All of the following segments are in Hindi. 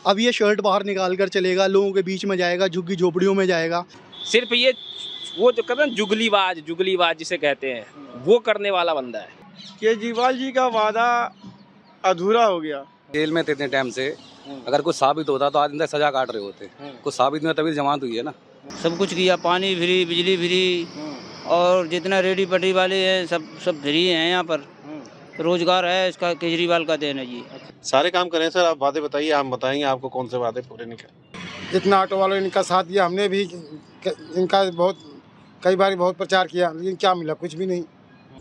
अब ये शर्ट बाहर निकाल कर चलेगा, लोगों के बीच में जाएगा, झुग्गी झोपड़ियों में जाएगा। सिर्फ ये वो जो कहते हैं जुगलीबाज जिसे कहते हैं, वो करने वाला बंदा है। केजरीवाल जी का वादा अधूरा हो गया। जेल में थे इतने टाइम से, अगर कुछ साबित होता तो आज अंदर सजा काट रहे होते। कुछ साबित नहीं होता तभी जमानत हुई है ना। सब कुछ किया, पानी फ्री, बिजली फ्री, और जितना रेडी पटरी वाले हैं सब फ्री हैं यहाँ पर। रोजगार है, इसका केजरीवाल का देन है जी। सारे काम करें सर, आप वादे बताइए, हम बताएंगे आपको कौन से वादे पूरे नहीं करे। जितना ऑटो वालों ने इनका साथ दिया, हमने भी इनका कई बार बहुत प्रचार किया, लेकिन क्या मिला? कुछ भी नहीं।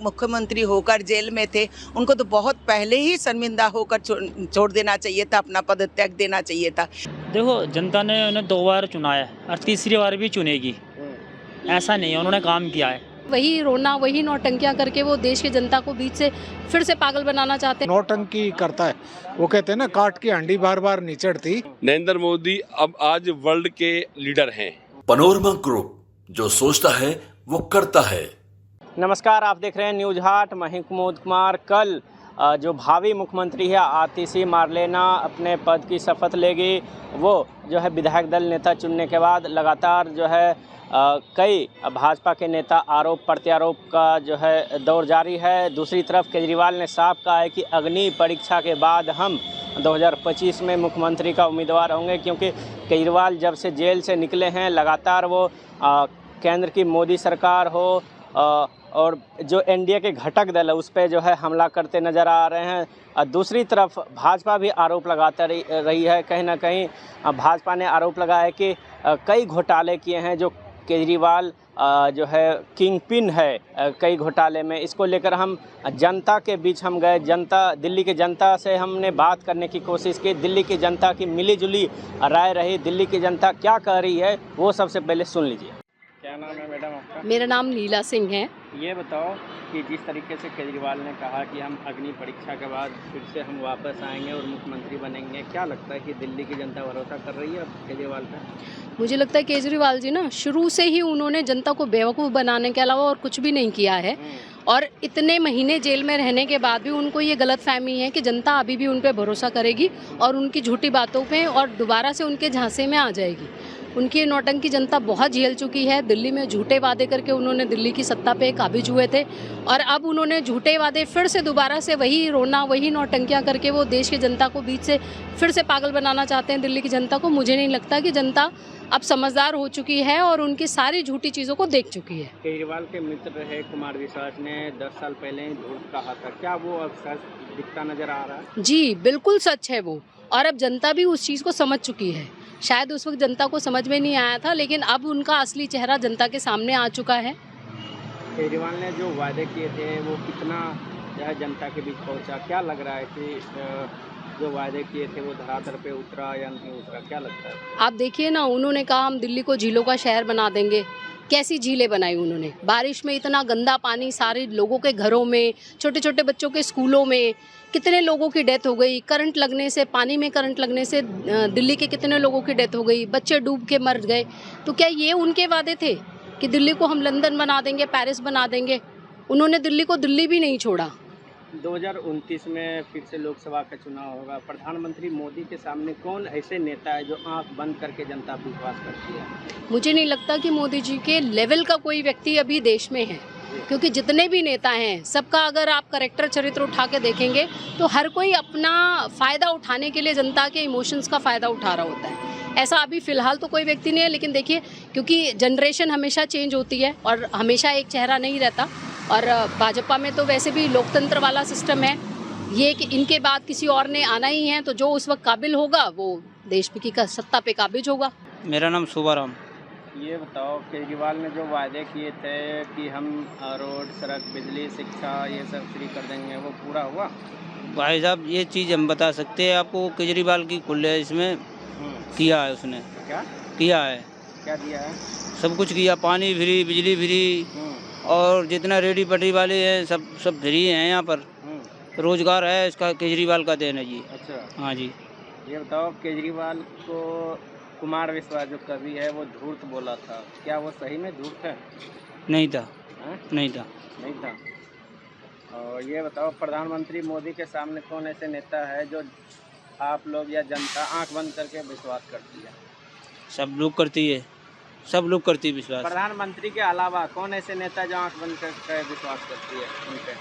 मुख्यमंत्री होकर जेल में थे, उनको तो बहुत पहले ही शर्मिंदा होकर छोड़ देना चाहिए था, अपना पद त्याग देना चाहिए था। देखो, जनता ने उन्हें 2 बार चुना है और तीसरी बार भी चुनेगी। ऐसा नहीं है, उन्होंने काम किया है। वही रोना, वही नौटंकियां करके वो देश की जनता को बीच से फिर से पागल बनाना चाहते हैं। नौटंकी करता है, वो कहते हैं ना, काट की हंडी बार बार नहीं चढ़ती। नरेंद्र मोदी अब आज वर्ल्ड के लीडर हैं। पनोरमा ग्रुप, जो सोचता है वो करता है। नमस्कार, आप देख रहे हैं न्यूज हाट। मैं कुमोद कुमार। कल जो भावी मुख्यमंत्री है आतिशी मार्लेना अपने पद की शपथ लेगी। वो जो है विधायक दल नेता चुनने के बाद लगातार जो है कई भाजपा के नेता आरोप प्रत्यारोप का जो है दौर जारी है। दूसरी तरफ केजरीवाल ने साफ कहा है कि अग्नि परीक्षा के बाद हम 2025 में मुख्यमंत्री का उम्मीदवार होंगे, क्योंकि केजरीवाल जब से जेल से निकले हैं लगातार वो केंद्र की मोदी सरकार हो और जो एनडीए के घटक दल है उस पर जो है हमला करते नज़र आ रहे हैं। दूसरी तरफ भाजपा भी आरोप लगाता रही है। कहीं ना कहीं भाजपा ने आरोप लगाया कि कई घोटाले किए हैं, जो केजरीवाल जो है किंग पिन है कई घोटाले में। इसको लेकर हम जनता के बीच हम गए, दिल्ली की जनता से हमने बात करने की कोशिश की। दिल्ली की जनता की मिली जुली राय रही। दिल्ली की जनता क्या कह रही है वो सबसे पहले सुन लीजिए। क्या नाम है मैडम आपका? मेरा नाम नीला सिंह है। ये बताओ कि जिस तरीके से केजरीवाल ने कहा कि हम अग्नि परीक्षा के बाद फिर से हम वापस आएंगे और मुख्यमंत्री बनेंगे, क्या लगता है कि दिल्ली की जनता भरोसा कर रही है अब केजरीवाल पर? मुझे लगता है केजरीवाल जी ना शुरू से ही उन्होंने जनता को बेवकूफ़ बनाने के अलावा और कुछ भी नहीं किया है। और इतने महीने जेल में रहने के बाद भी उनको ये गलतफहमी है कि जनता अभी भी उन पर भरोसा करेगी और उनकी झूठी बातों पे और दोबारा से उनके झांसे में आ जाएगी। उनकी नौटंकी जनता बहुत झेल चुकी है। दिल्ली में झूठे वादे करके उन्होंने दिल्ली की सत्ता पे काबिज हुए थे, और अब उन्होंने झूठे वादे फिर से दोबारा से वही रोना, वही नौटंकियां करके वो देश की जनता को बीच से फिर से पागल बनाना चाहते हैं दिल्ली की जनता को। मुझे नहीं लगता कि जनता अब समझदार हो चुकी है और उनकी सारी झूठी चीज़ों को देख चुकी है। केजरीवाल के मित्र रहे कुमार विश्वास ने 10 साल पहले ही झूठ कहा था, क्या वो अब सच दिखता नजर आ रहा है? जी बिल्कुल सच है वो, और अब जनता भी उस चीज़ को समझ चुकी है। शायद उस वक्त जनता को समझ में नहीं आया था, लेकिन अब उनका असली चेहरा जनता के सामने आ चुका है। केजरीवाल ने जो वादे किए थे वो कितना जो है जनता के बीच पहुंचा? क्या लग रहा है कि जो वादे किए थे वो धरातल पे उतरा या नहीं उतरा, क्या लगता है? आप देखिए ना, उन्होंने कहा हम दिल्ली को झीलों का शहर बना देंगे। कैसी झीलें बनाई उन्होंने? बारिश में इतना गंदा पानी सारे लोगों के घरों में, छोटे छोटे बच्चों के स्कूलों में, कितने लोगों की डेथ हो गई करंट लगने से। पानी में करंट लगने से दिल्ली के कितने लोगों की डेथ हो गई, बच्चे डूब के मर गए। तो क्या ये उनके वादे थे कि दिल्ली को हम लंदन बना देंगे, पेरिस बना देंगे? उन्होंने दिल्ली को दिल्ली भी नहीं छोड़ा। 2029 में फिर से लोकसभा का चुनाव होगा। प्रधानमंत्री मोदी के सामने कौन ऐसे नेता है जो आंख बंद करके जनता पर विश्वास करती है? मुझे नहीं लगता कि मोदी जी के लेवल का कोई व्यक्ति अभी देश में है, क्योंकि जितने भी नेता हैं सबका अगर आप कैरेक्टर चरित्र उठा के देखेंगे तो हर कोई अपना फ़ायदा उठाने के लिए जनता के इमोशंस का फ़ायदा उठा रहा होता है। ऐसा अभी फ़िलहाल तो कोई व्यक्ति नहीं है, लेकिन देखिए क्योंकि जनरेशन हमेशा चेंज होती है और हमेशा एक चेहरा नहीं रहता, और भाजपा में तो वैसे भी लोकतंत्र वाला सिस्टम है ये कि इनके बाद किसी और ने आना ही है, तो जो उस वक्त काबिल होगा वो देश की सत्ता पे काबिज होगा। मेरा नाम शुभाराम। ये बताओ, केजरीवाल ने जो वादे किए थे कि हम रोड, सड़क, बिजली, शिक्षा ये सब फ्री कर देंगे, वो पूरा हुआ? भाई साहब ये चीज़ हम बता सकते हैं आपको, केजरीवाल की कुल है इसमें किया है उसने। क्या किया है? क्या दिया है? सब कुछ किया, पानी फ्री, बिजली फ्री, और जितना रेडी पटरी वाले हैं सब फ्री हैं यहाँ पर। रोजगार है, इसका केजरीवाल का देन है जी। अच्छा, हाँ जी। ये बताओ, केजरीवाल को कुमार विश्वास जो कवि है वो झूठ बोला था, क्या वो सही में झूठ है? नहीं था। नहीं था। नहीं था। और ये बताओ, प्रधानमंत्री मोदी के सामने कौन ऐसे नेता है जो आप लोग या जनता आंख बंद करके विश्वास करती है? सब लोग करती है, सब लोग करती है विश्वास। प्रधानमंत्री के अलावा कौन ऐसे नेता जो आंख बंद करके विश्वास करती है उन पे?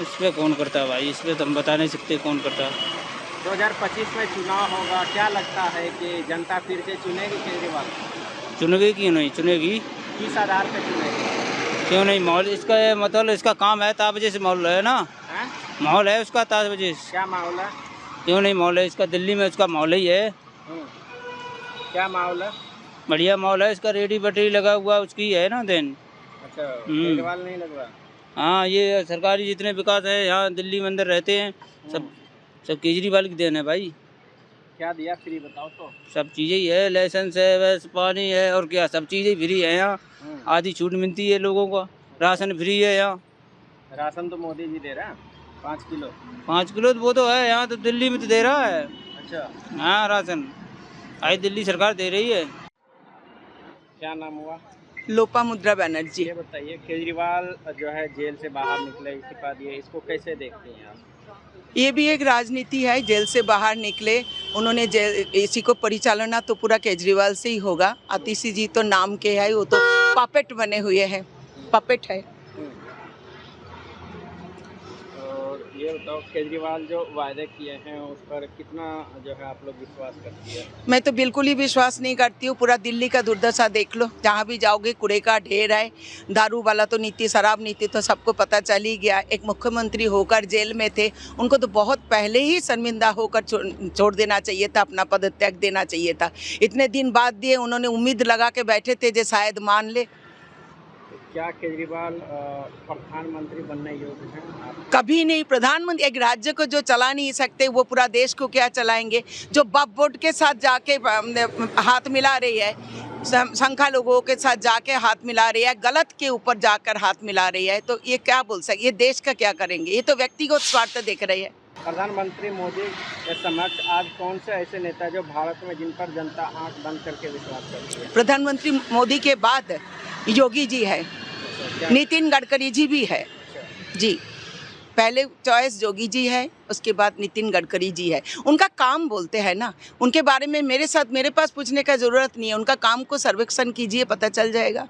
इस पर कौन करता है भाई, इस पर तो हम बता नहीं सकते कौन करता है। 2025 में चुनाव होगा, क्या लगता है कि जनता फिर से चुनेगी केजरीवाल? चुनेगी क्यों नहीं चुनेगी, किस आधार पर चुनेगी? क्यों नहीं, माहौल इसका मतलब इसका काम है, ता वजह से माहौल है ना, हैं? माहौल है उसका ता वजह से। क्या माहौल है? क्यों नहीं माहौल है इसका, दिल्ली में उसका माहौल ही है। क्या माहौल है? बढ़िया माहौल है इसका, रेडी बटरी लगा हुआ उसकी है ना देन। अच्छा, केजरीवाल नहीं लगवा? हाँ, ये सरकारी जितने विकास है यहाँ दिल्ली में अंदर रहते हैं सब केजरीवाल की देन है भाई। क्या दिया फ्री बताओ तो? सब चीज़ें ही है, लाइसेंस है, बस पानी है और क्या, सब चीज़ें फ्री है यहाँ। आधी छूट मिलती है लोगों को, राशन फ्री है यहाँ। राशन तो मोदी जी दे रहा है 5 किलो। 5 किलो तो वो तो है, यहाँ तो दिल्ली में तो दे रहा है। अच्छा, हाँ राशन आई दिल्ली सरकार दे रही है। क्या नाम हुआ? लोपामुद्रा बनर्जी। ये बताइए, केजरीवाल जो है जेल से बाहर निकले, इस्तीफा दिए, इसको कैसे देखते हैं आप? ये भी एक राजनीति है, जेल से बाहर निकले उन्होंने, जेल इसी को परिचालना तो पूरा केजरीवाल से ही होगा। आतिशी जी तो नाम के है, वो तो पपेट बने हुए हैं, पपेट है। और ये बताओ, केजरीवाल जो वायदे किए हैं उस पर कितना जो है आप लोग विश्वास करती है? मैं तो बिल्कुल ही विश्वास नहीं करती हूँ। पूरा दिल्ली का दुर्दशा देख लो, जहाँ भी जाओगे कूड़े का ढेर है। दारू वाला तो नीति, शराब नीति तो सबको पता चल ही गया। एक मुख्यमंत्री होकर जेल में थे, उनको तो बहुत पहले ही शर्मिंदा होकर छोड़ देना चाहिए था, अपना पदत्याग देना चाहिए था। इतने दिन बाद दिए, उन्होंने उम्मीद लगा के बैठे थे जो शायद मान ले। क्या केजरीवाल प्रधानमंत्री बनने योग्य हैं? कभी नहीं। प्रधानमंत्री एक राज्य को जो चला नहीं सकते, वो पूरा देश को क्या चलाएंगे? जो बब बोर्ड के साथ जाके हाथ मिला रही है, संख्या लोगों के साथ जाके हाथ मिला रही है, गलत के ऊपर जाकर हाथ मिला रही है, तो ये क्या बोल सकते? ये देश का क्या करेंगे? ये तो व्यक्तिगत स्वार्थ देख रहे हैं। प्रधानमंत्री मोदी के समक्ष आज कौन से ऐसे नेता जो भारत में जिन पर जनता आंख बंद करके विश्वास करती है? प्रधानमंत्री मोदी के बाद योगी जी है, नितिन गडकरी जी भी है जी। पहले चॉइस योगी जी है, उसके बाद नितिन गडकरी जी है। उनका काम बोलते हैं ना, उनके बारे में मेरे पास पूछने का ज़रूरत नहीं है। उनका काम को सर्वेक्षण कीजिए, पता चल जाएगा।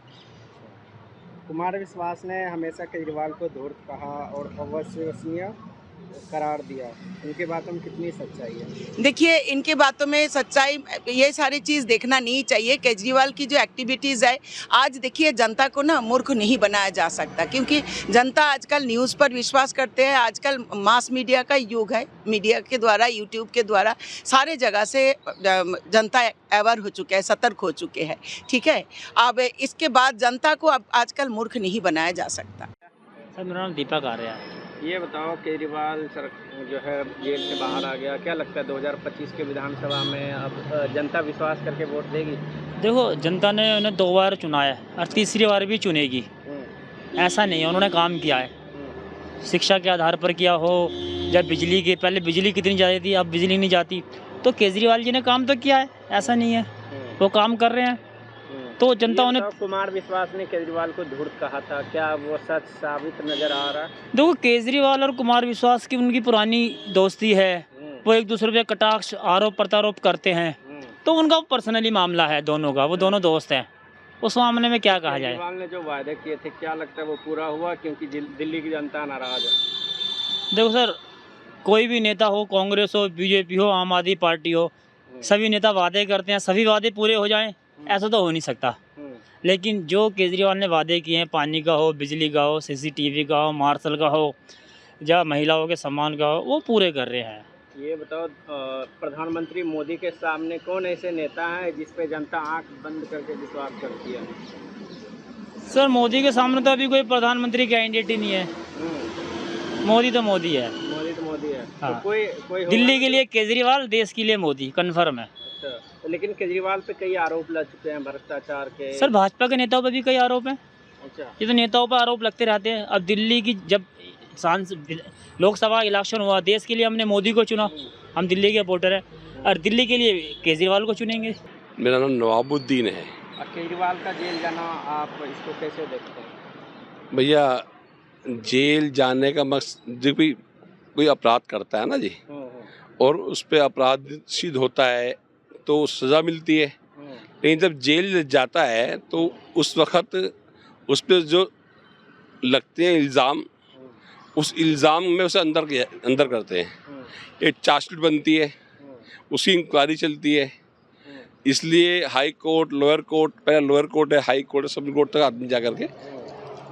कुमार विश्वास ने हमेशा केजरीवाल को धूर्त कहा और अविश्वसनीय करार दिया, इनके बातों में कितनी सच्चाई है? देखिए, इनके बातों में सच्चाई, ये सारी चीज़ देखना नहीं चाहिए। केजरीवाल की जो एक्टिविटीज़ है, आज देखिए जनता को ना मूर्ख नहीं बनाया जा सकता, क्योंकि जनता आजकल न्यूज़ पर विश्वास करते हैं। आजकल मास मीडिया का युग है, मीडिया के द्वारा, यूट्यूब के द्वारा सारे जगह से जनता अवेयर हो चुके हैं, सतर्क हो चुके हैं। ठीक है, अब इसके बाद जनता को अब आजकल मूर्ख नहीं बनाया जा सकता। सर मेरा नाम दीपक आर्या है। ये बताओ, केजरीवाल सर जो है जेल से बाहर आ गया, क्या लगता है 2025 के विधानसभा में अब जनता विश्वास करके वोट देगी? देखो, जनता ने उन्हें 2 बार चुना है और तीसरी बार भी चुनेगी। ऐसा नहीं है, उन्होंने काम किया है, शिक्षा के आधार पर किया हो। जब बिजली के, पहले बिजली कितनी जाती थी, अब बिजली नहीं जाती, तो केजरीवाल जी ने काम तो किया है, ऐसा नहीं है, वो काम कर रहे हैं। तो जनता उन्हें, कुमार विश्वास ने केजरीवाल को धूर्त कहा था, क्या वो सच साबित नजर आ रहा? देखो, केजरीवाल और कुमार विश्वास की उनकी पुरानी दोस्ती है, वो एक दूसरे पे कटाक्ष, आरोप प्रत्यारोप करते हैं, तो उनका पर्सनली मामला है दोनों का, वो दोनों दोस्त हैं। उस मामले में क्या कहा जाए? केजरीवाल ने जो वायदे किए थे, क्या लगता है वो पूरा हुआ? क्योंकि दिल्ली की जनता नाराज है। देखो सर, कोई भी नेता हो, कांग्रेस हो, बीजेपी हो, आम आदमी पार्टी हो, सभी नेता वादे करते हैं, सभी वादे पूरे हो जाएं, ऐसा तो हो नहीं सकता। लेकिन जो केजरीवाल ने वादे किए हैं, पानी का हो, बिजली का हो, सीसीटीवी का हो, मार्शल का हो, या महिलाओं के सम्मान का हो, वो पूरे कर रहे हैं। ये बताओ, प्रधानमंत्री मोदी के सामने कौन ऐसे नेता हैं जिस पे जनता आंख बंद करके विश्वास करती है? सर मोदी के सामने तो अभी कोई प्रधानमंत्री कैंडिडेट ही नहीं है। मोदी तो मोदी है। मोदी तो मोदी है। हाँ। तो कोई दिल्ली के लिए केजरीवाल, देश के लिए मोदी, कन्फर्म है। अच्छा, लेकिन केजरीवाल पे कई आरोप लग चुके हैं भ्रष्टाचार के। सर भाजपा के नेताओं पर भी कई आरोप हैं। अच्छा, ये तो नेताओं पर आरोप लगते रहते हैं। अब दिल्ली की जब लोकसभा इलेक्शन हुआ, देश के लिए हमने मोदी को चुना, हम दिल्ली के वोटर हैं, और दिल्ली के लिए केजरीवाल को चुनेंगे। मेरा नाम नवाबुद्दीन है। केजरीवाल का जेल जाना, आप इसको कैसे देखते हैं? भैया, जेल जाने का मकसद, कोई अपराध करता है ना जी, और उस पर अपराध सिद्ध होता है तो सज़ा मिलती है, लेकिन जब जेल जाता है तो उस वक्त उस पर जो लगते हैं इल्ज़ाम, उस इल्ज़ाम में उसे अंदर करते हैं। एक चार्जशीट बनती है, उसकी इंक्वायरी चलती है, इसलिए हाई कोर्ट, लोअर कोर्ट, पहले लोअर कोर्ट है, हाई कोर्ट, सुप्रीम कोर्ट तक आदमी जा करके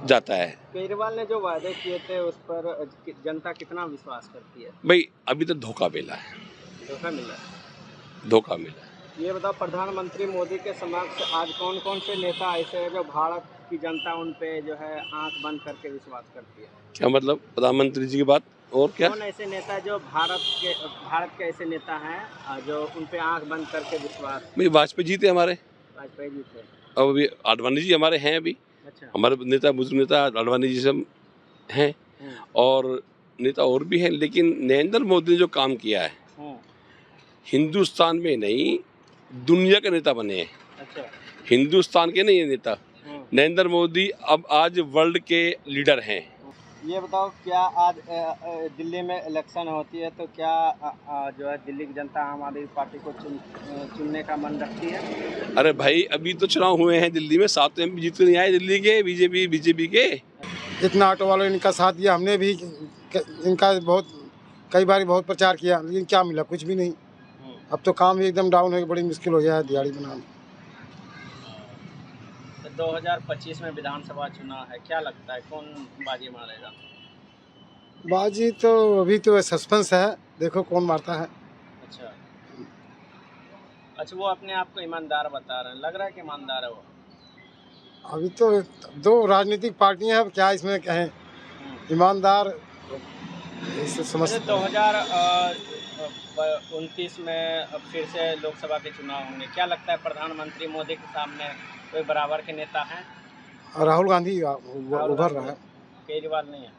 जाता है। केजरीवाल ने जो वादे किए थे उस पर जनता कितना विश्वास करती है? भाई अभी तो धोखा मिला है, धोखा मिला है। धोखा मिला है। ये बताओ, प्रधानमंत्री मोदी के समक्ष आज कौन कौन से नेता ऐसे हैं जो भारत की जनता उन पे जो है आंख बंद करके विश्वास करती है? क्या मतलब प्रधानमंत्री जी की बात? और क्या कौन ऐसे नेता जो भारत के ऐसे नेता हैं जो उन पे आंख बंद करके विश्वास? भाई वाजपेयी जी थे हमारे, वाजपेयी जी थे। अब अभी आडवाणी जी हमारे हैं, अभी अच्छा। हमारे नेता, बुजुर्ग नेता आडवाणी जी सब हैं, और नेता और भी हैं, लेकिन नरेंद्र मोदी ने जो काम किया है हिंदुस्तान में नहीं दुनिया के नेता बने हैं। अच्छा। हिंदुस्तान के नहीं है नेता, नरेंद्र मोदी अब आज वर्ल्ड के लीडर हैं। ये बताओ, क्या आज दिल्ली में इलेक्शन होती है तो क्या जो है दिल्ली की जनता आम आदमी पार्टी को चुनने का मन रखती है? अरे भाई अभी तो चुनाव हुए हैं दिल्ली में, 7 MP जीत नहीं आए दिल्ली के बीजेपी के। इतना ऑटो वालों ने इनका साथ दिया, हमने भी इनका कई बार बहुत प्रचार किया, लेकिन क्या मिला? कुछ भी नहीं। अब तो काम भी एकदम डाउन है, बड़ी मुश्किल हो गया है दिहाड़ी बनाना। 2025 में विधानसभा चुनाव है, क्या लगता है कौन बाजी मारेगा? बाजी तो अभी तो सस्पेंस है, देखो कौन मारता है। अच्छा, वो अपने आप को ईमानदार बता रहे हैं, लग रहा है कि ईमानदार है वो? अभी तो 2 राजनीतिक पार्टियां हैं, क्या इसमें कहें ईमानदार समझ। 2029 में फिर से लोकसभा के चुनाव होंगे, क्या लगता है प्रधानमंत्री मोदी के सामने कोई बराबर के नेता हैं? राहुल गांधी उभर रहा है, केजरीवाल नहीं है।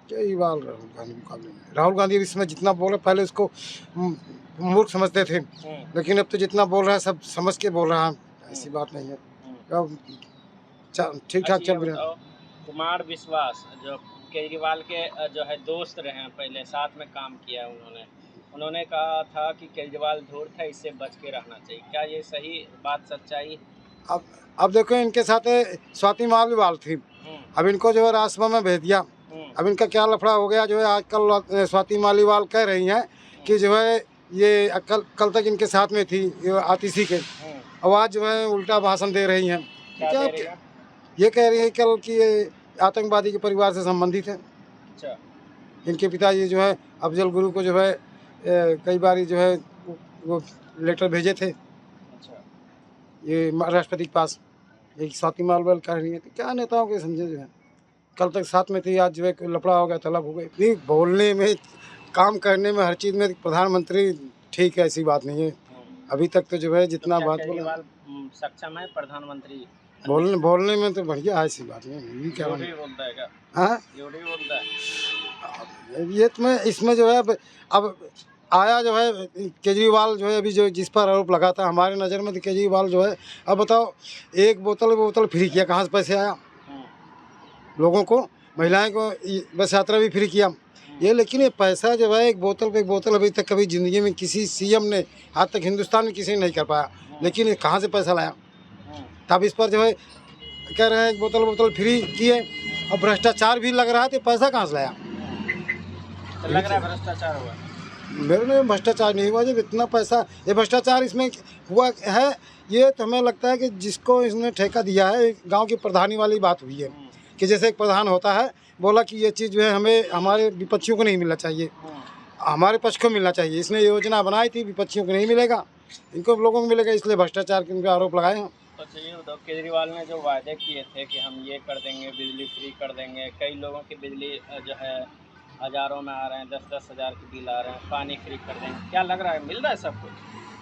केजरीवाल राहुल गांधी मुकाबले में, राहुल गांधी इसमें जितना बोल रहे, पहले उसको मूर्ख समझते थे, लेकिन अब तो जितना बोल रहा है सब समझ के बोल रहा है, ऐसी बात नहीं है, अब ठीक ठाक चल रहा है। कुमार विश्वास जो केजरीवाल के जो है दोस्त रहे हैं, पहले साथ में काम किया उन्होंने कहा था कि केजरीवाल धूर्त है, इससे बच के रहना चाहिए, क्या ये सही बात, सच्चाई? अब देखो, इनके साथ स्वाति मालीवाल थी, अब इनको जो है राज्यसभा में भेज दिया। अब इनका क्या लफड़ा हो गया जो है, आजकल स्वाति मालीवाल कह रही हैं कि जो है ये कल तक इनके साथ में थी आतिशी के, अब आज जो है उल्टा भाषण दे रही हैं। क्या ये कह रही है कल कि ये आतंकवादी के परिवार से संबंधित है। अच्छा। इनके पिताजी जो है अफजल गुरु को जो है कई बार जो है वो लेटर भेजे थे। अच्छा। ये राष्ट्रपति के पास, एक स्वाति मालीवाल कह रही है, तो क्या नेताओं के समझे जो है, कल तक साथ में थी, आज जो है लफड़ा हो गया, तलब हो गई। नहीं, बोलने में, काम करने में, हर चीज़ में प्रधानमंत्री ठीक है, ऐसी बात नहीं है। अभी तक तो जो है जितना तो बात बोला सक्षम है प्रधानमंत्री बोलने में, तो बढ़िया है, ऐसी बात नहीं। क्या बोलता है? हाँ, बोलता है ये तो इसमें जो है अब आया जो है केजरीवाल जो है, अभी जो जिस पर आरोप लगा था हमारे नज़र में, तो केजरीवाल जो है, अब बताओ, एक बोतल फ्री किया, कहाँ से पैसे आया लोगों को? महिलाएं को बस यात्रा भी फ्री किया ये, लेकिन ये पैसा जो है एक बोतल पे एक बोतल अभी तक कभी ज़िंदगी में किसी सीएम ने, आज तक हिंदुस्तान में किसी ने नहीं कर पाया, लेकिन ये कहाँ से पैसा लाया? तब इस पर जो है कह रहे हैं एक बोतल फ्री किए, और भ्रष्टाचार भी लग रहा है, तो पैसा कहाँ से लाया? लग रहा है भ्रष्टाचार हुआ। मेरे में भ्रष्टाचार नहीं हुआ, जब इतना पैसा, ये भ्रष्टाचार इसमें हुआ है, ये तो हमें लगता है कि जिसको इसने ठेका दिया है, गांव की प्रधानी वाली बात हुई है कि जैसे एक प्रधान होता है, बोला कि ये चीज़ जो है हमें हमारे विपक्षियों को नहीं मिलना चाहिए, हमारे पक्ष को मिलना चाहिए। इसने योजना बनाई थी, विपक्षियों को नहीं मिलेगा, इनको लोगों को मिलेगा, इसलिए भ्रष्टाचार के आरोप लगाए हैं। अच्छा, ये बताओ, केजरीवाल ने जो वादे किए थे कि हम ये कर देंगे, बिजली फ्री कर देंगे, कई लोगों की बिजली जो है हज़ारों में आ रहे हैं, 10-10 हज़ार के बिल आ रहे हैं, पानी फ्री कर देंगे, क्या लग रहा है मिल रहा है सब कुछ?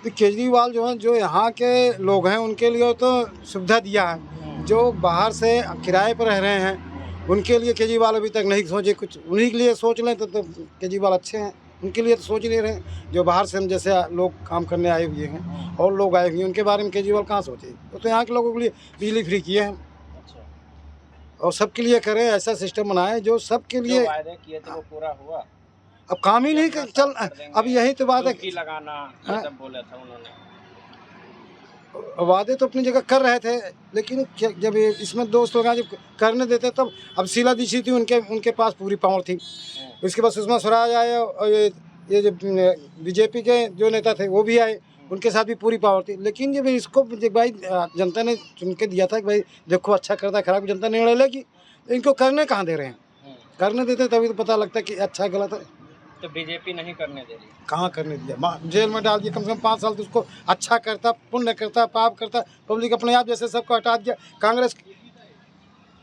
तो केजरीवाल जो है, जो यहाँ के लोग हैं उनके लिए तो सुविधा दिया है, जो बाहर से किराए पर रह रहे हैं उनके लिए केजरीवाल अभी तक नहीं सोचे कुछ। उन्हीं के लिए सोच लें तो केजरीवाल अच्छे हैं, उनके लिए तो सोच नहीं रहे। जो बाहर से हम जैसे लोग काम करने आए हुए हैं और लोग आए हुए हैं, उनके बारे में केजरीवाल कहाँ सोचे? तो यहाँ के लोगों के लिए बिजली फ्री किए हैं। अच्छा। और सबके लिए करें, ऐसा सिस्टम बनाए जो सबके लिए। वायदे किए थे वो पूरा हुआ? अब काम ही नहीं चल। अब यही तो बात है, लगाना ये सब बोला था उन्होंने। वादे तो अपनी जगह कर रहे थे, लेकिन जब इसमें दोस्त लोग जब करने देते तब। अब शीला दीक्षित थी, उनके पास पूरी पावर थी। उसके बाद सुषमा स्वराज आए और ये जो बीजेपी के जो नेता थे वो भी आए, उनके साथ भी पूरी पावर थी। लेकिन जब इसको भाई जनता ने चुन के दिया था कि भाई देखो अच्छा करता है, खराब जनता निर्णय लेगी, तो इनको करने कहाँ दे रहे हैं? करने देते तभी तो पता लगता कि अच्छा गलत है। तो बीजेपी नहीं करने दे रही, कहाँ करने दिया? जेल में डाल दिया, कम से कम 5 साल तो उसको अच्छा करता, पुण्य करता, पाप करता, पब्लिक अपने आप जैसे सबको हटा दिया। कांग्रेस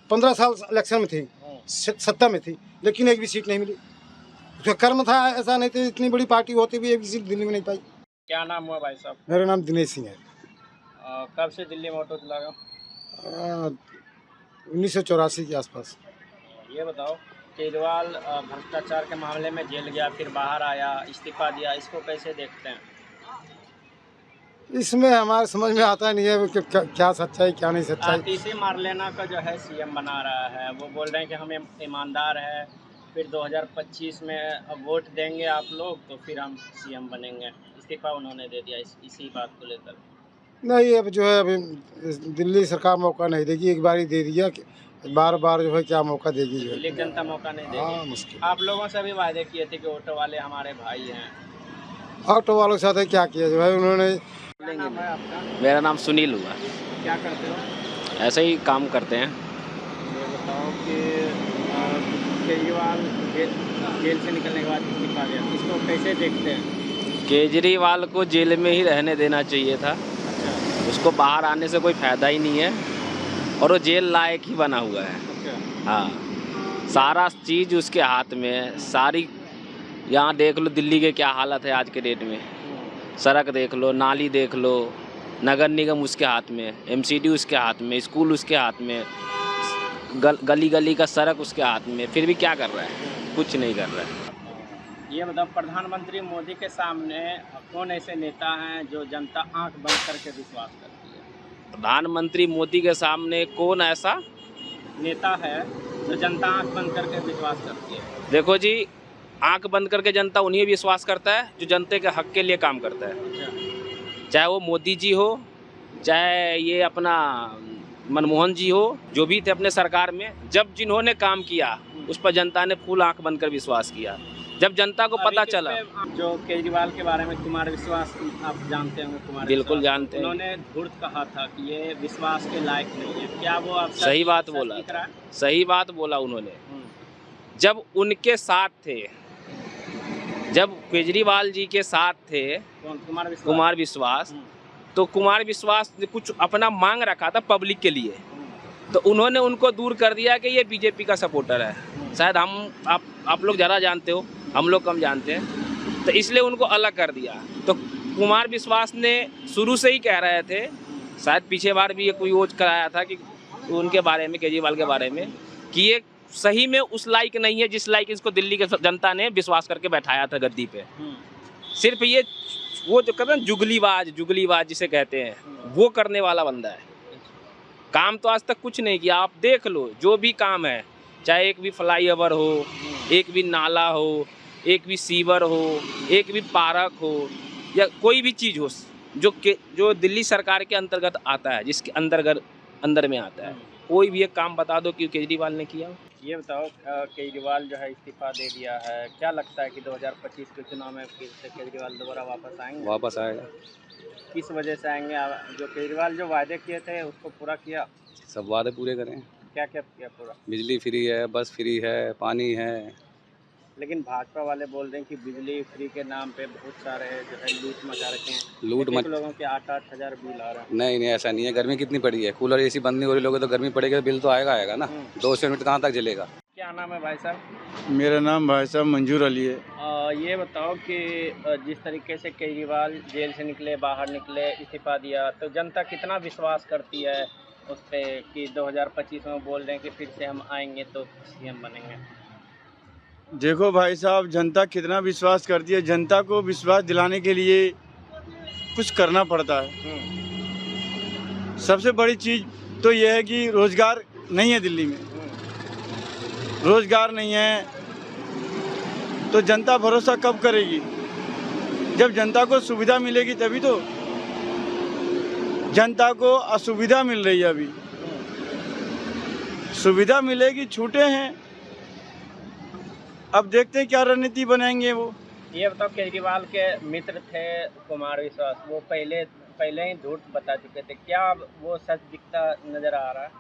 15 साल इलेक्शन में थी, सत्ता में थी, लेकिन एक भी सीट नहीं मिली। उसका कर्म था, ऐसा नहीं था इतनी बड़ी पार्टी होती भी एक भी सीट दिल्ली में नहीं पाई। क्या नाम हुआ भाई साहब? मेरा नाम दिनेश सिंह है। कब से दिल्ली में ऑटो चलागा? 1984 के आसपास। ये बताओ, केजरीवाल भ्रष्टाचार के मामले में जेल गया, फिर बाहर आया, इस्तीफा दिया, इसको कैसे देखते हैं? इसमें हमारे समझ में आता नहीं है कि क्या सच्चाई क्या नहीं सच्चाई। आतिशी मारलेना का जो है सीएम बना रहा है, वो बोल रहे हैं कि हम ईमानदार है, फिर 2025 में अब वोट देंगे आप लोग तो फिर हम सीएम बनेंगे। इस्तीफा उन्होंने दे दिया इसी बात को लेकर। नहीं, अब जो है अभी दिल्ली सरकार मौका नहीं देगी, एक बार ही दे दिया, बार बार जो है क्या मौका देगी? जो दिल्ली जनता मौका नहीं देगी। मुश्किल। आप लोगों से भी वादे किए थे कि ऑटो वाले हमारे भाई हैं। ऑटो वालों के साथ क्या किया जो है उन्होंने? क्या नाम है आपका? मेरा नाम सुनील हुआ। क्या करते हो? ऐसे ही काम करते हैं। ये बताओ कि केजरीवाल जेल से निकलने के बाद इस्तीफा दिया, इसको कैसे देखते हैं? केजरीवाल को जेल में ही रहने देना चाहिए था। अच्छा। उसको बाहर आने से कोई फ़ायदा ही नहीं है, और वो जेल लायक ही बना हुआ है। अच्छा। हाँ, सारा चीज़ उसके हाथ में है। सारी यहाँ देख लो दिल्ली के क्या हालत है आज के डेट में। सड़क देख लो, नाली देख लो, नगर निगम उसके हाथ में, एमसीडी उसके हाथ में, स्कूल उसके हाथ में, गली गली का सड़क उसके हाथ में, फिर भी क्या कर रहा है? कुछ नहीं कर रहा है। ये बताओ, प्रधानमंत्री मोदी के सामने कौन ऐसे नेता हैं जो जनता आंख बंद करके विश्वास करती है? प्रधानमंत्री मोदी के सामने कौन ऐसा नेता है जो जनता आंख बंद करके विश्वास करती है? देखो जी, आंख बंद करके जनता उन्हीं विश्वास करता है जो जनता के हक के लिए काम करता है। चाहे वो मोदी जी हो, चाहे ये अपना मनमोहन जी हो, जो भी थे अपने सरकार में, जब जिन्होंने काम किया उस पर जनता ने फुल आंख बंद कर विश्वास किया। जब जनता को पता चला, जो केजरीवाल के बारे में कुमार विश्वास आप जानते होंगे? कुमार बिल्कुल जानते हैं। उन्होंने धूर्त कहा था कि ये विश्वास के लायक नहीं है, क्या वो आप सही बात बोला? सही बात बोला उन्होंने। जब उनके साथ थे, जब केजरीवाल जी के साथ थे कुमार विश्वास, तो कुमार विश्वास ने कुछ अपना मांग रखा था पब्लिक के लिए, तो उन्होंने उनको दूर कर दिया कि ये बीजेपी का सपोर्टर है। शायद आप लोग ज़्यादा जानते हो, हम लोग कम जानते हैं, तो इसलिए उनको अलग कर दिया। तो कुमार विश्वास ने शुरू से ही कह रहे थे, शायद पीछे बार भी ये कोई वोट कराया था कि उनके बारे में, केजरीवाल के बारे में, कि ये सही में उस लायक नहीं है जिस लायक इसको दिल्ली के जनता ने विश्वास करके बैठाया था गद्दी पे। सिर्फ ये वो जो कहते हैं जुगलीबाज जिसे कहते हैं, वो करने वाला बंदा है। काम तो आज तक कुछ नहीं किया। आप देख लो, जो भी काम है, चाहे एक भी फ्लाईओवर हो, एक भी नाला हो, एक भी सीवर हो, एक भी पार्क हो, या कोई भी चीज़ हो जो दिल्ली सरकार के अंतर्गत आता है, जिसके अंदर में आता है, कोई भी एक काम बता दो कि केजरीवाल ने किया। ये बताओ, केजरीवाल जो है इस्तीफा दे दिया है, क्या लगता है कि 2025 के चुनाव में फिर से केजरीवाल दोबारा वापस आएंगे? वापस आएगा। किस वजह से आएंगे? जो केजरीवाल जो वादे किए थे उसको पूरा किया? सब वादे पूरे करें। क्या क्या किया पूरा? बिजली फ्री है, बस फ्री है, पानी है। लेकिन भाजपा वाले बोल रहे हैं कि बिजली फ्री के नाम पे बहुत सारे जो है लूट मचा रखे हैं। लोगों के 8-8 हज़ार बिल आ रहा है। नहीं, ऐसा नहीं है। गर्मी कितनी पड़ी है, कूलर एसी बंद नहीं हो रही, लोगों तो गर्मी पड़ेगी तो बिल तो आएगा ना। 200 यूनिट कहाँ तक जलेगा? क्या नाम है भाई साहब? मेरा नाम भाई साहब मंजूर अली है। ये बताओ कि जिस तरीके से केजरीवाल जेल से निकले, बाहर निकले, इस्तीफा दिया, तो जनता कितना विश्वास करती है उस पर कि 2025 में बोल रहे हैं कि फिर से हम आएंगे तो सीएम बनेंगे? देखो भाई साहब, जनता कितना विश्वास करती है। जनता को विश्वास दिलाने के लिए कुछ करना पड़ता है। सबसे बड़ी चीज़ तो यह है कि रोज़गार नहीं है दिल्ली में, रोज़गार नहीं है, तो जनता भरोसा कब करेगी? जब जनता को सुविधा मिलेगी तभी तो। जनता को असुविधा मिल रही है अभी। सुविधा मिलेगी, छूटे हैं, अब देखते हैं क्या रणनीति बनाएंगे वो। ये बताओ, केजरीवाल के मित्र थे कुमार विश्वास, वो पहले ही झूठ बता चुके थे, क्या अब वो सच दिखता नजर आ रहा है?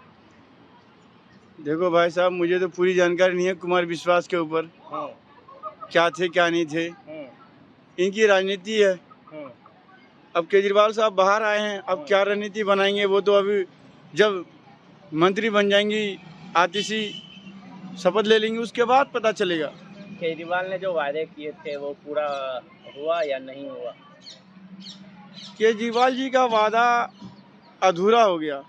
देखो भाई साहब, मुझे तो पूरी जानकारी नहीं है कुमार विश्वास के ऊपर, क्या थे क्या नहीं थे। इनकी राजनीति है। अब केजरीवाल साहब बाहर आए हैं, अब क्या रणनीति बनाएंगे वो तो अभी जब मंत्री बन जाएंगी, आतिशी शपथ ले लेंगी, उसके बाद पता चलेगा। केजरीवाल ने जो वायदे किए थे वो पूरा हुआ या नहीं हुआ? केजरीवाल जी का वादा अधूरा हो गया,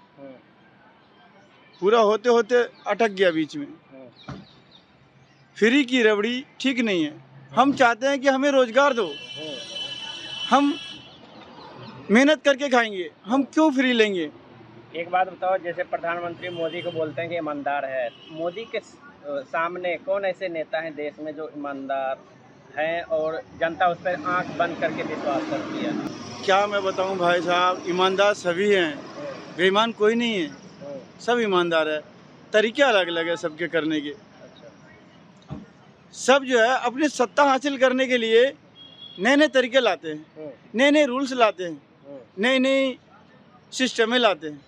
पूरा होते होते अटक गया बीच में। फ्री की रबड़ी ठीक नहीं है। हम चाहते हैं कि हमें रोजगार दो, हम मेहनत करके खाएंगे, हम क्यों फ्री लेंगे? एक बात बताओ, जैसे प्रधानमंत्री मोदी को बोलते हैं कि ईमानदार है, मोदी के सामने कौन ऐसे नेता हैं देश में जो ईमानदार हैं और जनता उस पर आंख बंद करके विश्वास करती है? क्या मैं बताऊं भाई साहब, ईमानदार सभी हैं, बेईमान कोई नहीं है, सब ईमानदार है। तरीके अलग अलग है सबके करने के। सब जो है अपनी सत्ता हासिल करने के लिए नए नए तरीके लाते हैं, नए नए रूल्स लाते हैं, नई नई सिस्टमें लाते हैं,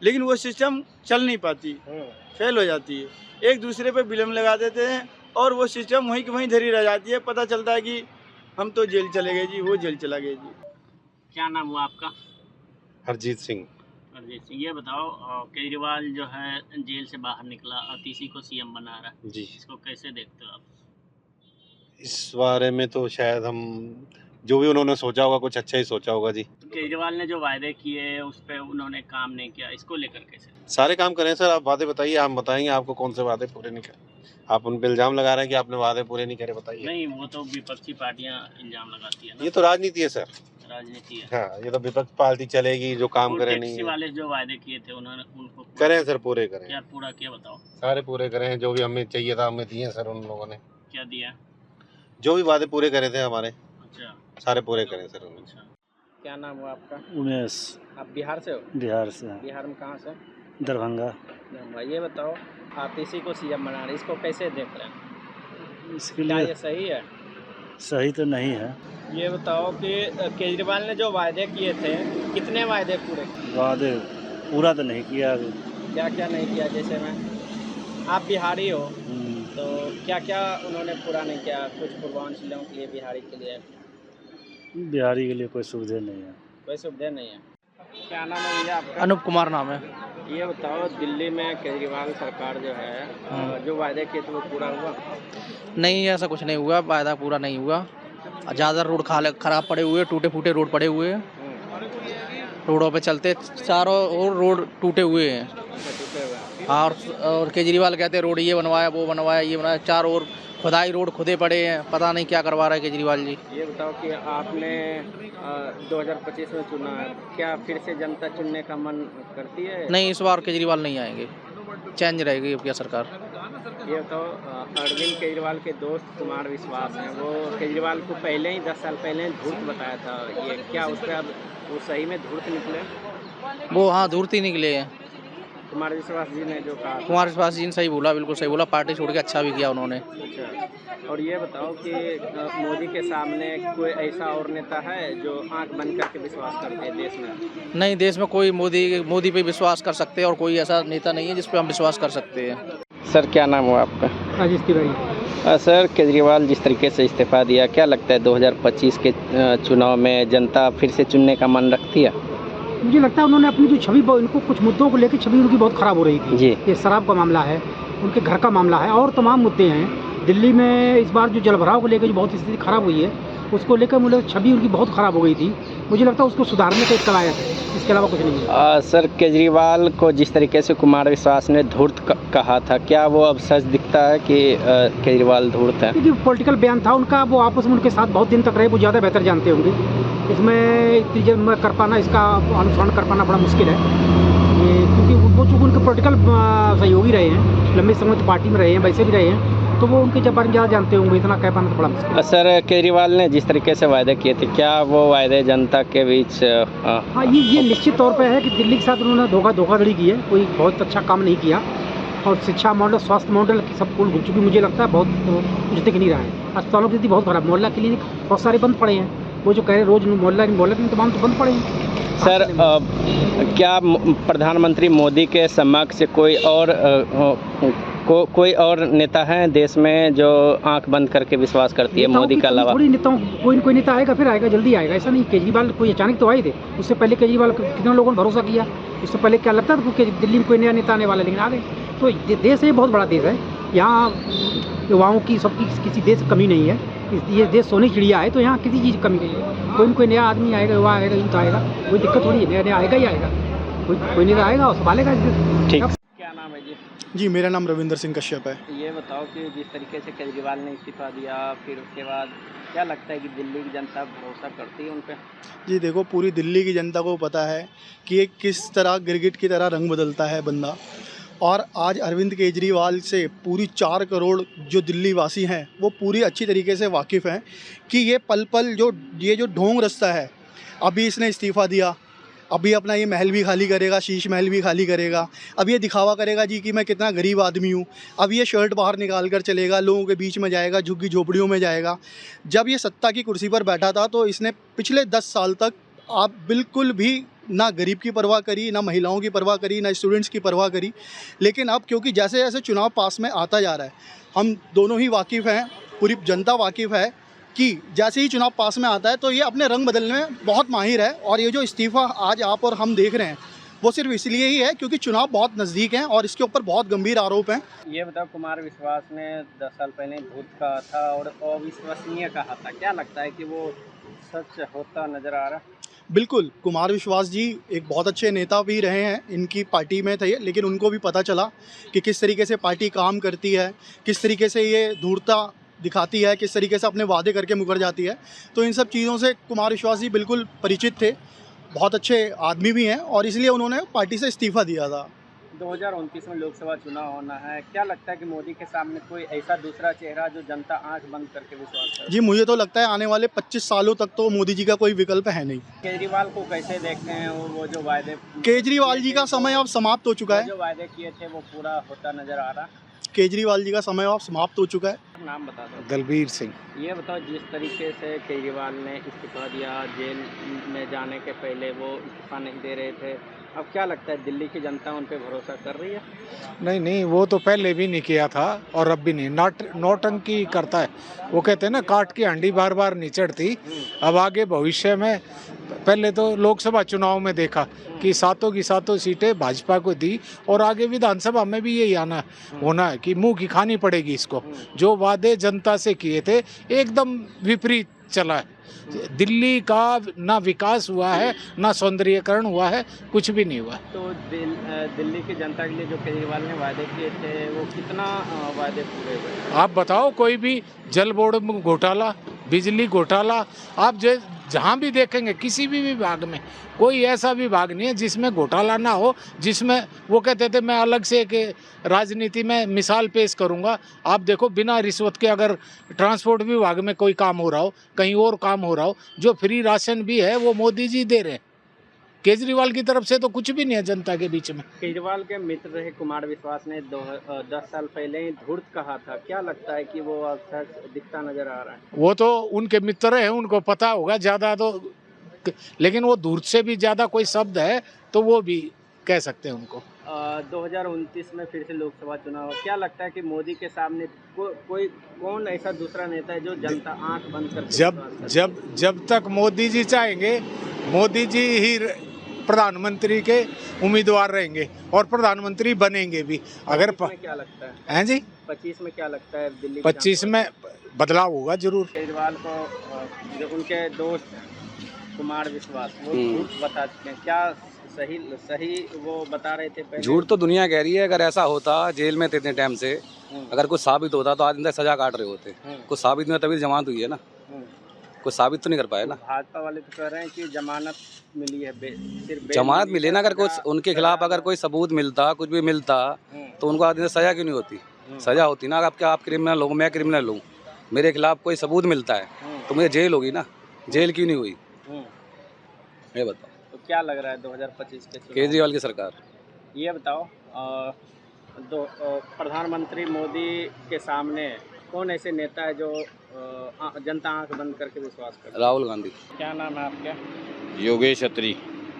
लेकिन वो सिस्टम चल नहीं पाती, फेल हो जाती है। एक दूसरे पे विलम्ब लगा देते हैं और वो सिस्टम वहीं की वहीं धरी रह जाती है। पता चलता है कि हम तो जेल चले गए जी, वो जेल चला गया जी। क्या नाम हुआ आपका? हरजीत सिंह। हरजीत सिंह, ये बताओ, केजरीवाल जो है जेल से बाहर निकला, आतिशी को सीएम बना रहा है जी, इसको कैसे देखते हो आप? इस बारे में तो शायद हम जो भी उन्होंने सोचा होगा कुछ अच्छा ही सोचा होगा जी। केजरीवाल ने जो वायदे किए उस पर उन्होंने काम नहीं किया, इसको लेकर कैसे? सारे काम करें सर, आप वादे बताइए, हम बताएंगे आपको कौन से वादे पूरे नहीं करे। आप उन पे इल्जाम लगा रहे हैं कि आपने वादे पूरे नहीं करे, बताइए। नहीं, वो तो विपक्षी पार्टियां इल्जाम लगाती है ना। ये तो राजनीति है सर, राजनीति है। हाँ, ये तो विपक्ष पार्टी चलेगी जो काम करे नहीं। वाले जो वादे किए थे उन्होंने उनको करें सर, पूरे करें। क्या पूरा किया बताओ? सारे पूरे करें, जो भी हमें चाहिए था हमें दिए सर उन लोगों ने। क्या दिया? जो भी वादे पूरे करे थे हमारे, अच्छा, सारे पूरे करें सर उन्होंने। अच्छा, क्या नाम हुआ आपका? उमेश। आप बिहार से हो? बिहार से। बिहार में कहाँ से? दरभंगा। ये बताओ, आतिशी को सीएम बना रहे, इसको कैसे देख रहे हैं? इसके क्या लिए ये सही है? सही तो नहीं है। ये बताओ कि केजरीवाल ने जो वायदे किए थे, कितने वायदे पूरे? वादे पूरा तो नहीं किया अभी। क्या क्या नहीं किया? जैसे मैं, आप बिहारी हो तो क्या क्या उन्होंने पूरा नहीं किया? कुछ पूर्वांचलियों के लिए, बिहारी के लिए? बिहारी के लिए कोई सुविधा नहीं है। कोई सुविधा नहीं है। क्या नाम है भैया आपका? अनूप कुमार नाम है। ये बताओ, दिल्ली में केजरीवाल सरकार जो है जो वायदे किए थे वो पूरा हुआ? नहीं, ऐसा कुछ नहीं हुआ, वायदा पूरा नहीं हुआ। ज़्यादा रोड खराब पड़े हुए, टूटे फूटे रोड पड़े हुए हैं, रोडों पे चलते चारों ओर रोड टूटे हुए हैं। हाँ, और केजरीवाल कहते हैं रोड ये बनवाया, वो बनवाया, ये बनाया, चारों ओर खुदाई रोड खुदे पड़े हैं, पता नहीं क्या करवा रहा है केजरीवाल जी। ये बताओ कि आपने 2025 में चुना है, क्या फिर से जनता चुनने का मन करती है? नहीं, इस बार केजरीवाल नहीं आएंगे, चेंज रहेगी अब क्या सरकार। ये तो अरविंद केजरीवाल के दोस्त कुमार विश्वास हैं, वो केजरीवाल को पहले ही 10 साल पहले धूर्त बताया था, ये क्या उस पर अब वो सही में धूर्त निकले? वो हाँ, धूर्त ही निकले हैं। कुमार विश्वास जी ने जो कहा, कुमार विश्वास जी ने सही बोला, बिल्कुल सही बोला, पार्टी छोड़ के अच्छा भी किया उन्होंने। अच्छा, और ये बताओ कि मोदी के सामने कोई ऐसा और नेता है जो आंख बंद करके विश्वास करते हैं देश में? नहीं, देश में कोई मोदी पे विश्वास कर सकते हैं और कोई ऐसा नेता नहीं है जिस पे हम विश्वास कर सकते हैं। सर, क्या नाम हुआ आपका? राजेश तिवारी। सर, केजरीवाल जिस तरीके से इस्तीफा दिया, क्या लगता है 2025 के चुनाव में जनता फिर से चुनने का मन रखती है? मुझे लगता है उन्होंने अपनी जो छवि, इनको कुछ मुद्दों को लेकर छवि उनकी बहुत ख़राब हो रही थी जी। ये शराब का मामला है, उनके घर का मामला है और तमाम मुद्दे हैं। दिल्ली में इस बार जो जलभराव को लेकर जो बहुत स्थिति ख़राब हुई है, उसको लेकर मुझे छवि उनकी बहुत ख़राब हो गई थी। मुझे लगता है उसको सुधारने का एक कलायत है, इसके अलावा कुछ नहीं है। सर, केजरीवाल को जिस तरीके से कुमार विश्वास ने धूर्त कहा था, क्या वो अब सच दिखता है कि केजरीवाल धूर्त है? क्योंकि पॉलिटिकल बयान था उनका, वो आपस में उनके साथ बहुत दिन तक रहे, वो ज़्यादा बेहतर जानते होंगे। इसमें इतनी कर पाना, इसका अनुसरण कर पाना बड़ा मुश्किल है ये, क्योंकि वो चूँकि उनके पॉलिटिकल सहयोगी रहे हैं, लंबे समय तक पार्टी में रहे हैं, वैसे भी रहे हैं, तो वो उनके जब बारे में ज़्यादा जानते होंगे, इतना कह पाना तो बड़ा मुश्किल है। सर केजरीवाल ने जिस तरीके से वायदे किए थे, क्या वो वायदे जनता के बीच हाँ, ये निश्चित तौर पे है कि दिल्ली के साथ उन्होंने धोखाधड़ी की है, कोई बहुत अच्छा काम नहीं किया। और शिक्षा मॉडल, स्वास्थ्य मॉडल की सब कुल घुल चुकी, मुझे लगता है बहुत कुछ दिख नहीं रहा है। अस्पतालों की स्थिति बहुत खराब, मोहल्ला क्लिनिक बहुत सारे बंद पड़े हैं। वो जो कह रहे रोज मोहल्ला क्लिनिक तमाम तो बंद पड़े हैं। सर क्या प्रधानमंत्री मोदी के समक्ष कोई और नेता है देश में जो आंख बंद करके विश्वास करती है मोदी के अलावा? थोड़ी नेताओं, कोई नेता आएगा, फिर आएगा, जल्दी आएगा, ऐसा नहीं। केजरीवाल कोई अचानक तो आए थे, उससे पहले केजरीवाल कितने लोगों ने भरोसा किया, उससे पहले क्या लगता था कि दिल्ली में कोई नया नेता आने वाला, लेकिन आ गए। तो देश है, बहुत बड़ा देश है, यहाँ युवाओं की सबकी किसी देश की कमी नहीं है। ये देश सोने की चिड़िया है, तो यहाँ किसी चीज़ की कमी नहीं है। कोई नया आदमी आएगा, युवा आएगा, यूथ आएगा, कोई दिक्कत थोड़ी है, नया आएगा ही आएगा, कोई नेता आएगा और संभालेगा। ठीक, क्या नाम है जी? जी, मेरा नाम रविंदर सिंह कश्यप है। ये बताओ कि जिस तरीके से केजरीवाल ने इस्तीफा दिया, फिर उसके बाद क्या लगता है कि दिल्ली की जनता भरोसा करती है उन पर? जी देखो, पूरी दिल्ली की जनता को पता है कि ये किस तरह गिरगिट की तरह रंग बदलता है बंदा। और आज अरविंद केजरीवाल से पूरी 4 करोड़ जो दिल्ली वासी हैं वो पूरी अच्छी तरीके से वाकिफ़ हैं कि ये पल पल ये जो ढोंग रास्ता है, अभी इसने इस्तीफ़ा दिया, अभी अपना ये महल भी खाली करेगा, शीश महल भी खाली करेगा, अब ये दिखावा करेगा जी कि मैं कितना गरीब आदमी हूँ, अब ये शर्ट बाहर निकाल कर चलेगा, लोगों के बीच में जाएगा, झुग्गी झोपड़ियों में जाएगा। जब ये सत्ता की कुर्सी पर बैठा था तो इसने पिछले 10 साल तक आप बिल्कुल भी ना गरीब की परवाह करी, ना महिलाओं की परवाह करी, ना स्टूडेंट्स की परवाह करी। लेकिन अब क्योंकि जैसे जैसे चुनाव पास में आता जा रहा है, हम दोनों ही वाकिफ़ हैं, पूरी जनता वाकिफ़ है कि जैसे ही चुनाव पास में आता है तो ये अपने रंग बदलने में बहुत माहिर है। और ये जो इस्तीफ़ा आज आप और हम देख रहे हैं वो सिर्फ इसलिए ही है क्योंकि चुनाव बहुत नज़दीक हैं और इसके ऊपर बहुत गंभीर आरोप हैं। ये बताओ, कुमार विश्वास ने 10 साल पहले भूत कहा था और अविश्वसनीय कहा था, क्या लगता है कि वो सच होता नज़र आ रहा है? बिल्कुल, कुमार विश्वास जी एक बहुत अच्छे नेता भी रहे हैं, इनकी पार्टी में थे, लेकिन उनको भी पता चला कि किस तरीके से पार्टी काम करती है, किस तरीके से ये धूर्तता दिखाती है, किस तरीके से अपने वादे करके मुकर जाती है। तो इन सब चीज़ों से कुमार विश्वास जी बिल्कुल परिचित थे, बहुत अच्छे आदमी भी हैं और इसलिए उन्होंने पार्टी से इस्तीफ़ा दिया था। 2029 में लोकसभा चुनाव होना है, क्या लगता है कि मोदी के सामने कोई ऐसा दूसरा चेहरा जो जनता आंख बंद करके विश्वास करे? जी, मुझे तो लगता है आने वाले 25 सालों तक तो मोदी जी का कोई विकल्प है नहीं। केजरीवाल को कैसे देखते हैं? वो जो वायदे, केजरीवाल जी का समय अब समाप्त हो चुका है, जो वायदे किए थे वो पूरा होता नज़र आ रहा। केजरीवाल जी का समय अब समाप्त हो चुका है। नाम बता दो। दलबीर सिंह। ये बताओ, जिस तरीके से केजरीवाल ने इस्तीफा दिया, जेल में जाने के पहले वो इस्तीफा नहीं दे रहे थे, अब क्या लगता है दिल्ली की जनता उन पे भरोसा कर रही है? नहीं, वो तो पहले भी नहीं किया था और अब भी नहीं, नौटंकी करता है। वो कहते हैं ना, काट की हांडी बार बार नहीं चढ़ती। अब आगे भविष्य में, पहले तो लोकसभा चुनाव में देखा कि 7 की 7 सीटें भाजपा को दी और आगे विधानसभा में भी यही होना है कि मुंह की खानी पड़ेगी इसको। जो वादे जनता से किए थे एकदम विपरीत चला है। दिल्ली का ना विकास हुआ है, ना सौंदर्यीकरण हुआ है, कुछ भी नहीं हुआ। तो दिल्ली की जनता के लिए जो केजरीवाल ने वादे किए थे वो कितना वादे पूरे हुए? आप बताओ, कोई भी जल बोर्ड में घोटाला, बिजली घोटाला, आप जहाँ भी देखेंगे किसी भी विभाग में कोई ऐसा विभाग नहीं है जिसमें घोटाला ना हो, जिसमें वो कहते थे मैं अलग से एक राजनीति में मिसाल पेश करूंगा। आप देखो, बिना रिश्वत के अगर ट्रांसपोर्ट विभाग में कोई काम हो रहा हो, कहीं और काम हो रहा हो, जो फ्री राशन भी है वो मोदी जी दे रहे हैं। केजरीवाल की तरफ से तो कुछ भी नहीं है जनता के बीच में। केजरीवाल के मित्र रहे कुमार विश्वास ने 10 साल पहले ही धूर्त कहा था, क्या लगता है कि वो अक्सर दिखता नजर आ रहा है? वो तो उनके मित्र हैं, उनको पता होगा ज़्यादा तो, लेकिन वो धूर्त से भी ज़्यादा कोई शब्द है तो वो भी कह सकते हैं उनको। 2029 में फिर से लोकसभा चुनाव, क्या लगता है कि मोदी के सामने कौन ऐसा दूसरा नेता है जो जनता आंख बंद कर? जब तक मोदी जी चाहेंगे, मोदी जी ही प्रधानमंत्री के उम्मीदवार रहेंगे और प्रधानमंत्री बनेंगे भी। अगर क्या लगता है? हैं जी, 25 में क्या लगता है दिल्ली? 25 में बदलाव होगा जरूर। केजरीवाल को जो उनके दोस्त कुमार विश्वास वो झूठ बताते हैं, क्या सही वो बता रहे थे पहले? झूठ तो दुनिया कह रही है। अगर ऐसा होता जेल में थे इतने टाइम से, अगर कुछ साबित होता तो आज अंदर सजा काट रहे होते। कुछ साबित नहीं, तभी जमानत हुई है ना, कुछ साबित तो नहीं कर पाए ना। भाजपा वाले तो कह रहे हैं कि जमानत मिली है, सिर्फ जमानत मिले ना, अगर कुछ उनके खिलाफ अगर कोई सबूत मिलता, कुछ भी मिलता तो उनको आज सजा क्यों नहीं होती? सजा होती ना, अब क्या आप क्रिमिनल हो मैं क्रिमिनल हूँ, मेरे खिलाफ कोई सबूत मिलता है तो मुझे जेल होगी ना, जेल क्यों नहीं हुई ये बताओ। तो क्या लग रहा है 2025 के चुनाव? केजरीवाल की सरकार। ये बताओ प्रधानमंत्री मोदी के सामने कौन ऐसे नेता है जो जनता आंख बंद करके विश्वास करती है? राहुल गांधी। क्या नाम है आपका? योगेश अत्री।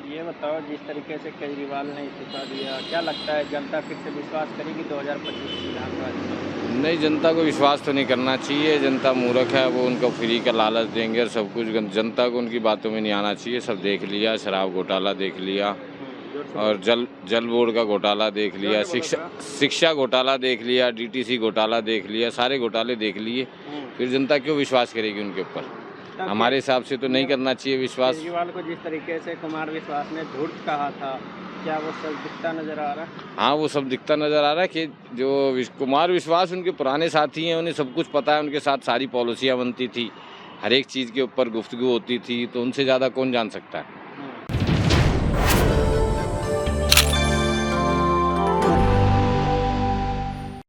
ये बताओ, जिस तरीके से केजरीवाल ने इस्तीफा दिया, क्या लगता है जनता फिर से विश्वास करेगी 2025 विधानसभा चुनाव? नहीं, जनता को विश्वास तो नहीं करना चाहिए, जनता मूर्ख है, वो उनको फ्री का लालच देंगे और सब कुछ, जनता को उनकी बातों में नहीं आना चाहिए। सब देख लिया, शराब घोटाला देख लिया और जल बोर्ड का घोटाला देख लिया, शिक्षा घोटाला देख लिया, DTC घोटाला देख लिया, सारे घोटाले देख लिए, फिर जनता क्यों विश्वास करेगी उनके ऊपर? हमारे हिसाब से तो नहीं करना चाहिए विश्वास। केजरीवाल को जिस तरीके से कुमार विश्वास ने धूर्त कहा था, क्या वो सब दिखता नजर आ रहा है? हाँ, वो सब दिखता नजर आ रहा है कि जो कुमार विश्वास उनके पुराने साथी हैं, उन्हें सब कुछ पता है, उनके साथ सारी पॉलिसियाँ बनती थी, हर एक चीज़ के ऊपर गुफ्तगू होती थी, तो उनसे ज़्यादा कौन जान सकता है।